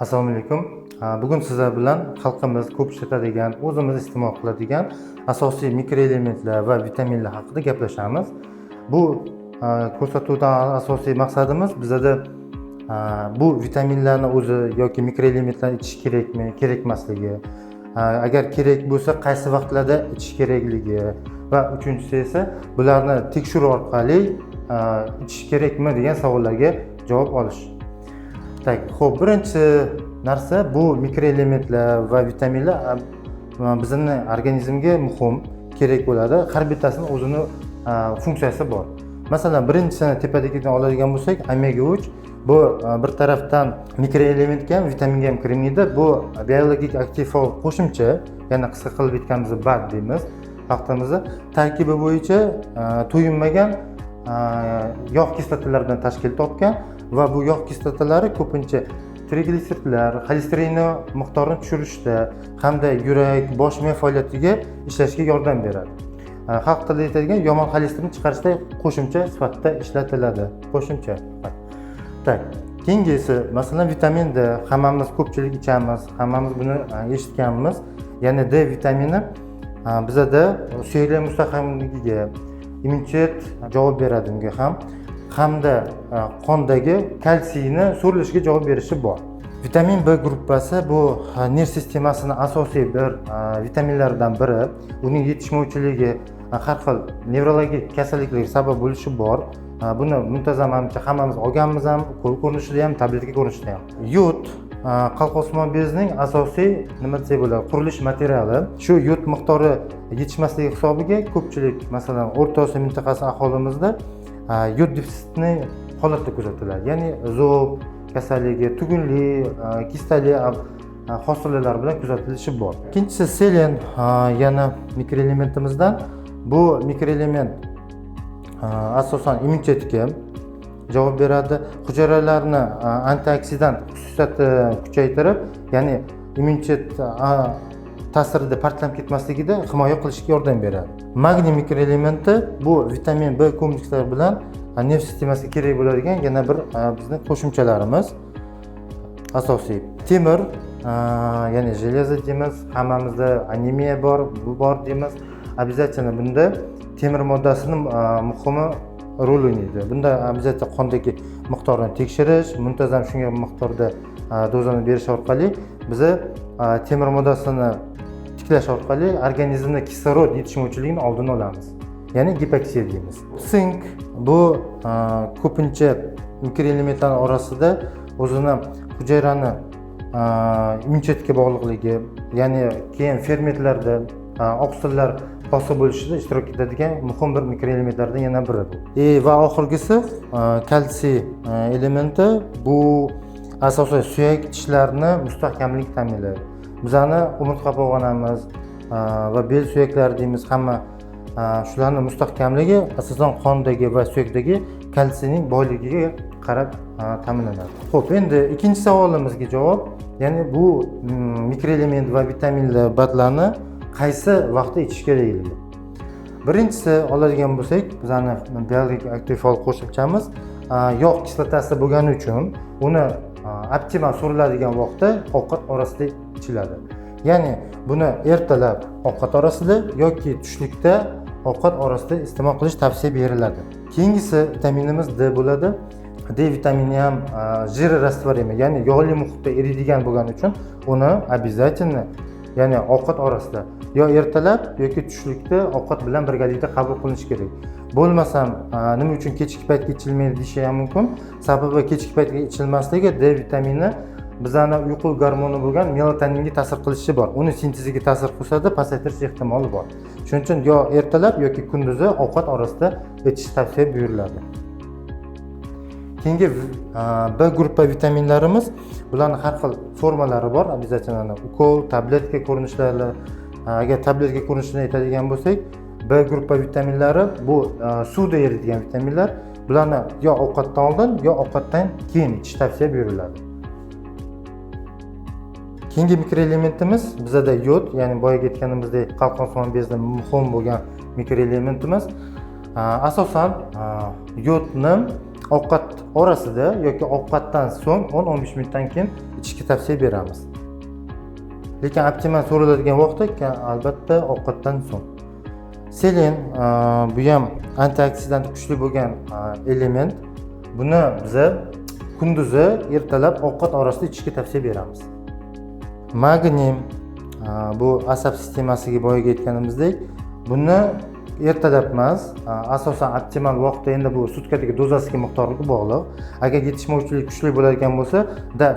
Assalomu alaykum. Bugun sizlar bilan xalqimiz ko'p ishlatadigan, o'zimiz iste'mol qiladigan asosiy mikroelementlar va vitaminlar haqida gaplashamiz. Bu ko'rsatuvdan asosiy maqsadimiz bizada bu vitaminlarni o'zi yoki mikroelementlarni ichish kerakmi, kerak emasligi, agar kerak bo'lsa qaysi vaqtlarda ichish kerakligi va uchinchisi esa bularni tekshiruv orqali ichish kerakmi degan savollarga javob olish. Xo'p, birinchi narsa bu mikroelementlar va vitaminlar bizning organizmga muhim, kerak bo'ladi. Har bittasini o'zini funksiyasi bor. Masalan, birinchisini tepadagidan oladigan bo'lsak, omega 3 bu bir tarafdan mikroelementga ham, vitaminga ham kirmaydi. Bu biologik aktiv faol qo'shimcha, ya'ni qisqa qilib aytganimizda BAD deymiz. Vaqtimizda tarkibi bo'yicha to'yinmagan yog' kislotalaridan tashkil topgan va bu yog' kislotalari ko'pincha triglitseridlar, xolesterinni miqdorini tushirishda hamda yurak, bosh miya faoliyatiga ishlashga yordam beradi. Xalq tilida aytadigan yomon xolesterinni chiqarishda qo'shimcha sifatida ishlatiladi. Qo'shimcha. Keyingisi, masalan, vitamin D hammamiz ko'pchilik ichamiz, hammamiz buni eshitganmiz. Ya'ni D vitamini bizada suyaklar mustahkamligiga, immunitet javob beradi unga ham. Hamda qondagi kalsiyni so'rilishiga javob berishi bor. Vitamin B gruppasi bu nerv sistemasini asosiy bir vitaminlardan biri. Uning yetishmovchiligi har xil nevrologik kasalliklarga sabab bo'lishi bor. Buni muntazam hammamiz olganmiz ham, qo'l ko'rinishida ham, tabletka ko'rinishida ham. Yod qalqonsimon bezning asosiy nima desak bo'ladi, qurilish materiali. Shu yod miqdori yetishmasligi hisobiga ko'pchilik, masalan, O'rta Osiyo mintaqasi aholimizda yod defitsitini holatda kuzatiladi. Ya'ni zo'b kasalligi, tugunlik, kistali hosillar bilan kuzatilishi bor. Ikkinchisi selen, yana mikroelementimizdan. Bu mikroelement asosan immunitetga javob beradi. Hujayralarni antioksidant xususiyati kuchaytirib, ya'ni immunitet ta'sirida portlam ketmasligida himoya qilishga yordam beradi. Magniy mikroelementi bu vitamin B komplekslari bilan nerv sistemasiga kerak bo'ladigan yana bir bizning qo'shimchalarimiz asosiy. Temir, ya'ni железо deymiz, hammamizda anemiya bor, bu bor deymiz. Обязательно bunda temir moddasining muhimi rol o'ynaydi. Bunda обязательно qondagi miqdorini tekshirish, muntazam shunga miqdorda dozani berish orqali biz temir moddasini tiklash orqali organizmda kislorod yetishmovchiligining oldini olamiz. Ya'ni gipoksiya deymiz. Sink bu ko'pincha mikroelementlar orasida o'zini hujayrani immunitetga bog'liqligi, ya'ni keyin fermentlarda oqsillar hosil bo'lishida ishtirok etadigan muhim bir mikroelementlardan yana biri bu. Va oxirgisi kalsiy elementi. Bu asosan suyak tishlarni mustahkamlik ta'minlaydi. Bizani umurtqa pog'onamiz va bel suyaklari deymiz, hamma shularning mustahkamligi asosan qondagi va suyakdagi kalsiyning boyligiga qarab ta'minlanadi. Xo'p, endi ikkinchi savolimizga javob, ya'ni bu mikroelement va vitaminlar badlarni qaysi vaqtda ichish kerakligi. Birinchisi oladigan bo'lsak, bizani biologik aktiv faol qo'shimchamiz yog' kislotasi bo'lgani uchun uni optimal so'riladigan vaqtda ovqat orasida ichiladi. Ya'ni buni ertalab ovqat orasida yoki tushlikda ovqat orasida iste'mol qilish tavsiya beriladi. Keyingisi vitaminimiz D bo'ladi. D vitamini ham jir rastvorimi, ya'ni yog'li muhitda eriydigan bo'lgani uchun uni обязательно, ya'ni ovqat orasida yo ertalab yoki tushlikda ovqat bilan birgalikda qabul qilinishi kerak. Bo'lmasam nima uchun kechki paytga ichilmaydi deyish ham mumkin. Sababi kechki paytga ichilmasligi D vitamini bizani uyqu gormoni bo'lgan melatoninga ta'sir qilishi bor. Uni sinteziga ta'sir qilsa-da pasaytirish ehtimoli bor. Shuning uchun yo ertalab yoki kunduzi ovqat orasida ichish tavsiya buyuriladi. Keyingi B gruppa vitaminlarimiz, bularning har xil formalari bor. Обязательно ukol, tabletka ko'rinishlari. Agar tabletka ko'rinishini aytadigan bo'lsak, B gruppa vitaminlari bu suvda eriydigan vitaminlar. Bularni yo ovqatdan oldin, yo ovqatdan keyin ichish tavsiya buyuriladi. Keyingi mikroelementimiz bizada yod, ya'ni boyaga aytganimizdek qalqonsimon bezning muhim bo'lgan mikroelementimiz. Asosan yodni ovqat orasida yoki ovqatdan so'ng 10-15 minutdan keyin ichishga tavsiya beramiz. Lekin optimal so'raladigan vaqt albatta ovqatdan so'ng. Selen bu ham antioksidant kuchli bo'lgan element. Buni biz kunduzi ertalab ovqat orasida ichishga tavsiya beramiz. Magniy bu asab sistemasiga boyaga aytganimizdek, buni ertalab emas, asosan optimal vaqtda, endi bu sutkadagi dozasiga miqdoriga bog'liq. Agar yetishmovchilik kuchli bo'ladigan bo'lsa,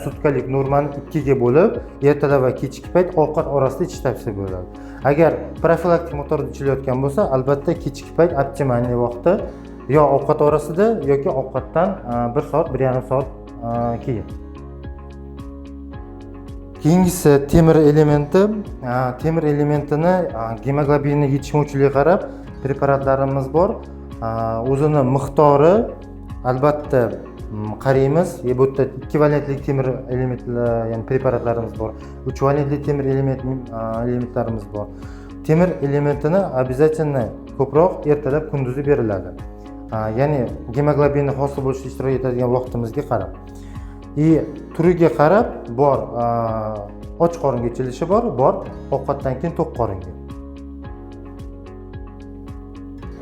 sutkalik normani 2 ga bo'lib, ertalab va kechki payt ovqat orasida ichish tavsiya bo'ladi. Agar profilaktik miqdorda ichilayotgan bo'lsa, albatta kechki payt optimal vaqtda yo ovqat orasida yoki ovqatdan 1 soat, 1,5 soat keyin. Keyingisi temir elementi. Temir elementini gemoglobinni yetishmovchiligiga qarab preparatlarimiz bor. O'zini miqdori albatta qaraymiz. Bu yerda 2 valentli temir elementlar, ya'ni preparatlarimiz bor. 3 valentli temir elementlarimiz bor. Temir elementini обязательно ko'proq ertalab kunduzi beriladi. Ya'ni gemoglobinni hosil bo'lishda ishtirok etadigan vaqtimizga qarab. Turiga qarab bor, och qoringa ichilishi bor, ovqatdan keyin to'q qoringa.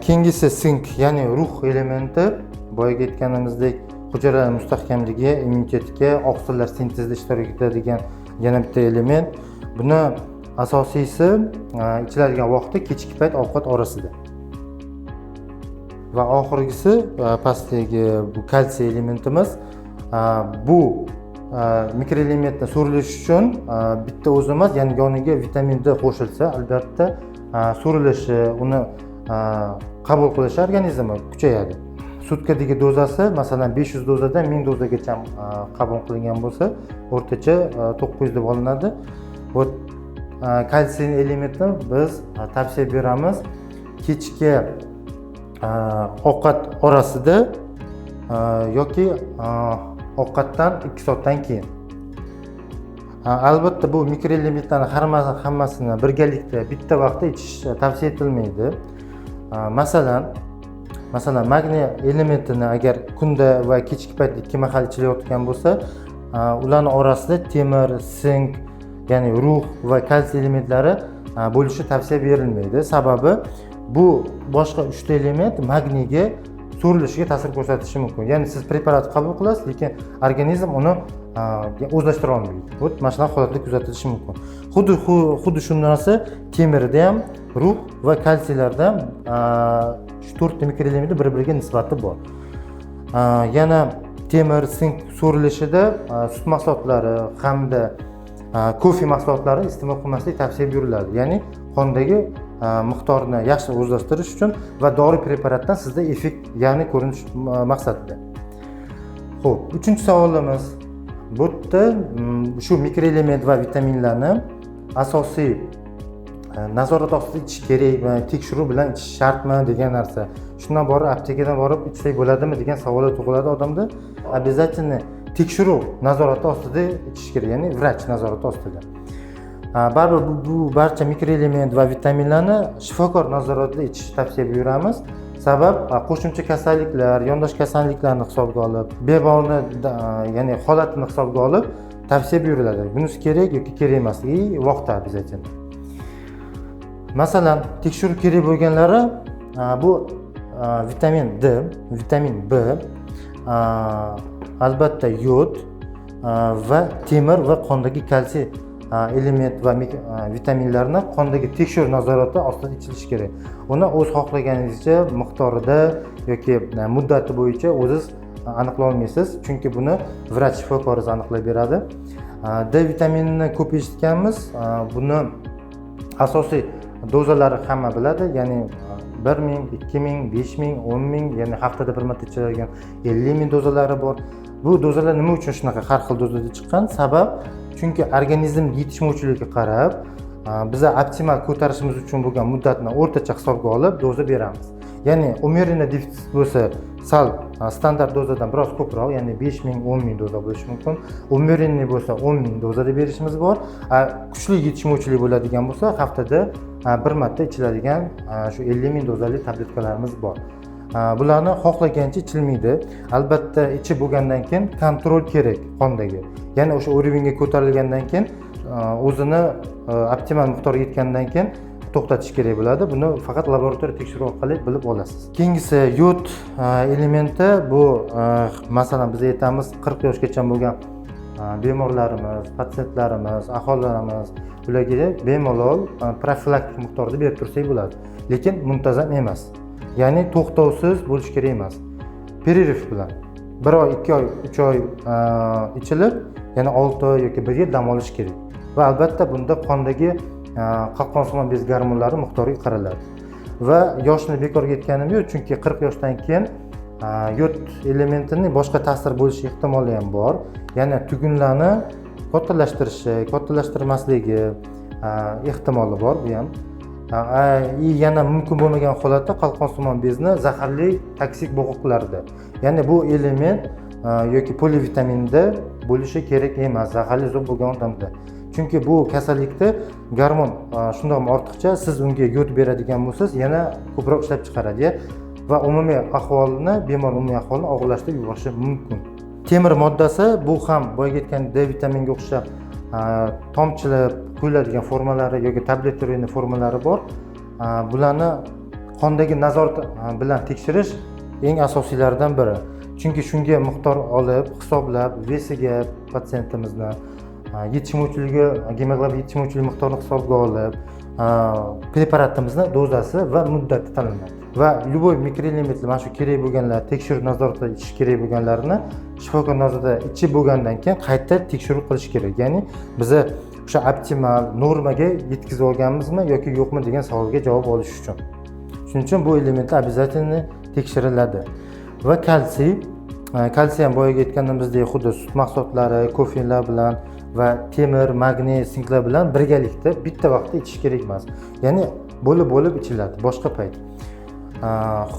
Keyingisi sink, ya'ni ruh elementi. Boyaga aytganimizdek, hujayralar mustahkamligi, immunitetga, oqsillar sintezida ishtirok etadigan yana bitta element. Buni asosiysi ichiladigan vaqti kechki payt ovqat orasida. Va oxirgisi pastdagi bu kalsiy elementimiz. Bu mikroelementni so'rilish uchun bitta o'zi emas, ya'ni yoniga vitamin D qo'shilsa, albatta so'rilishi, uni qabul qilish organizmi kuchayadi. Sutkadagi dozasi masalan 500 dozadan 1000 dozagacha qabul qilingan bo'lsa, o'rtacha 900 deb olinadi. Bu kalsiy elementni biz tavsiya beramiz kechki ovqat orasida yoki ovqatdan 2 soatdan keyin. Albatta bu mikroelementlarning hammasini birgalikda bitta vaqtda ichish tavsiya etilmaydi. Masalan, magniy elementini agar kunda va kechki payt 2 mahal ichilayotgan bo'lsa, ularning orasida temir, sink, ya'ni ruh va kalsiy elementlari bo'lishi tavsiya berilmaydi. Sababi bu boshqa 3 ta element magniyga so'rilishiga ta'sir ko'rsatishi mumkin. Ya'ni siz preparat qabul qilasiz, lekin organizm uni o'zlashtira olmaydi. Bu mana shunaqa holatlar kuzatilishi mumkin. Xuddi shu narsa temirda ham, ruh va kalsiylarda shu 4 ta mikroelementning bir-biriga nisbati bor. Yana temir, sink so'rilishida sut mahsulotlari hamda kofe mahsulotlari iste'mol qilmaslik tavsiya beriladi. Ya'ni qondagi miqdorini yaxshi o'zlashtirish uchun va dori preparatdan sizda effekt, ya'ni ko'rinish maqsadida. Xo'p, 3-savolimiz. Bu yerda shu mikroelement va vitaminlarni asosiy nazorat ostida ichish kerakmi, tekshiruv bilan ichish shartmi degan narsa. Shundan borib aptekadan borib ichsak bo'ladimi degan savollar tug'iladi odamda. Обязательно tekshiruv nazorati ostida ichish kerak, ya'ni vrach nazorati ostida. Baribir bu barcha mikroelement va vitaminlarni shifokor nazoratida ichish tavsiya buyuramiz. Sabab qo'shimcha kasalliklar, yondosh kasalliklarni hisobga olib, bemorni ya'ni holatini hisobga olib tavsiya buyuriladi. Bunisi kerak yoki kerak emasligi vaqtda обязательно. Masalan, tekshiruv kerak bo'lganlari bu vitamin D, vitamin B, albatta yod va temir va qondagi kalsiy element va vitaminlarni qondagi tekshiruv nazorati ostida ichilishi kerak. Uni o'z xohlaganingizcha miqdorida yoki muddati bo'yicha o'zingiz aniqlay olmaysiz, chunki buni vrach shifokoringiz aniqlab beradi. D vitaminini ko'p eshitganmiz. Buni asosiy dozalari hamma biladi, ya'ni 1000, 2000, 5000, 10000, ya'ni haftada bir marta ichiladigan 50000 dozalari bor. Bu dozalar nima uchun shunaqa har xil dozada chiqqan? Sabab chunki organizm yetishmovchiligiga qarab biz optimal ko'tarishimiz uchun bo'lgan muddatni o'rtacha hisobga olib doza beramiz. Ya'ni umeriy defitsit bo'lsa, sal standart dozadan biroz ko'proq, ya'ni 5000, 10000 doza bo'lishi mumkin. Umeriy bo'lsa 10000 dozada berishimiz bor. Kuchli yetishmovchilik bo'ladigan bo'lsa, haftada bir marta ichiladigan shu 50000 dozali tabletkalarimiz bor. bularni xohlagancha ichilmaydi. Albatta ichib bo'lgandan keyin kontrol kerak qondagi. Ya'ni o'sha уровеньga ko'tarilgandan keyin o'zini optimal miqdorga yetgandan keyin to'xtatish kerak bo'ladi. Buni faqat laboratoriya tekshiruv orqali bilib olasiz. Keyingisi yod elementi bu masalan biz aytamiz 40 yoshgacha bo'lgan bemorlarimiz, patsientlarimiz, aholilarimiz ularga bemalol profilaktik miqdorda berib tursak bo'ladi. Lekin muntazam emas. Ya'ni to'xtovsiz bo'lish kerak emas. Pererif bilan 1 oy, 2 oy, 3 oy ichilib, yana 6 oy yoki 1 yil dam olish kerak. Va albatta bunda qondagi qalqonsimon bez gormonlari miqdoriga qaraladi. Va yoshni bekorga aytganim yo'q, chunki 40 yoshdan keyin yod elementining boshqa ta'sir bo'lishi ehtimoli ham bor. Ya'ni tugunlarni kattalashtirmasligi ehtimoli bor bu ham. Yana mumkin bo'lmagan holatda qalqonsimon bezni zaharli toksik bo'g'oqlarda. Ya'ni bu element yoki polivitaminda bo'lishi kerak emas zaharli zot bo'lgan odamda. Chunki bu kasallikda gormon shundoq ortiqcha siz unga yod beradigan bo'lsangiz, yana ko'proq ishlab chiqaradi va umumiy ahvolni, bemor umumiy ahvolni og'irlashtirib yuborishi mumkin. Temir moddasi bu ham boyagi aytgan D vitaminiga o'xshab tomchilab quyiladigan formalari yoki tabletlarning formalari bor. Bularni qondagi nazorat bilan tekshirish eng asosiylaridan biri. Chunki shunga miqdor olib, hisoblab, vesiga patsientimizni yetishmovchiligi, gemoglobin yetishmovchiligi miqdorini hisobga olib, preparatimizni dozasi va muddati tanlanadi. Va любой mikroelementlar mana shu kerak bo'lganlar, tekshiruv nazoratida ichish kerak bo'lganlarini shifokor nazoratida ichib bo'lgandan keyin qayta tekshiruv qilish kerak. Ya'ni biza o'sha optimal normaga yetkazib olganmizmi yoki yo'qmi degan savolga javob olish uchun. Shuning uchun bu elementlar обязательно tekshiriladi. Va kalsiy ham boyaga aytganimizdek xuddi sut mahsulotlari, kofeinlar bilan va temir, magniy, sinklar bilan birgalikda bitta vaqtda ichish kerak emas. Ya'ni bo'lib ichiladi boshqa payt.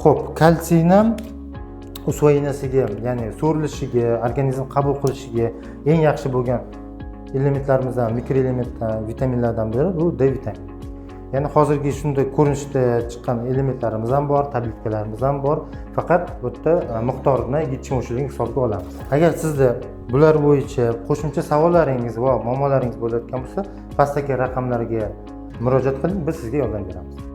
Xo'p, kalsiyni usvoyeniyasiga, ya'ni so'rilishiga, organizm qabul qilishiga eng yaxshi bo'lgan elementlarimizdan, mikroelementlar, vitaminlardan biri bu D vitamini. Ya'ni hozirgi shunday ko'rinishda chiqqan elementlarimiz ham bor, tabletkalarimiz ham bor. Faqat bu yerda miqdorini yetishmovchiligini hisobga olamiz. Agar sizda bular bo'yicha qo'shimcha savollaringiz va muammolaringiz bo'layotgan bo'lsa, pastdagi raqamlarga murojaat qiling, biz sizga yordam beramiz.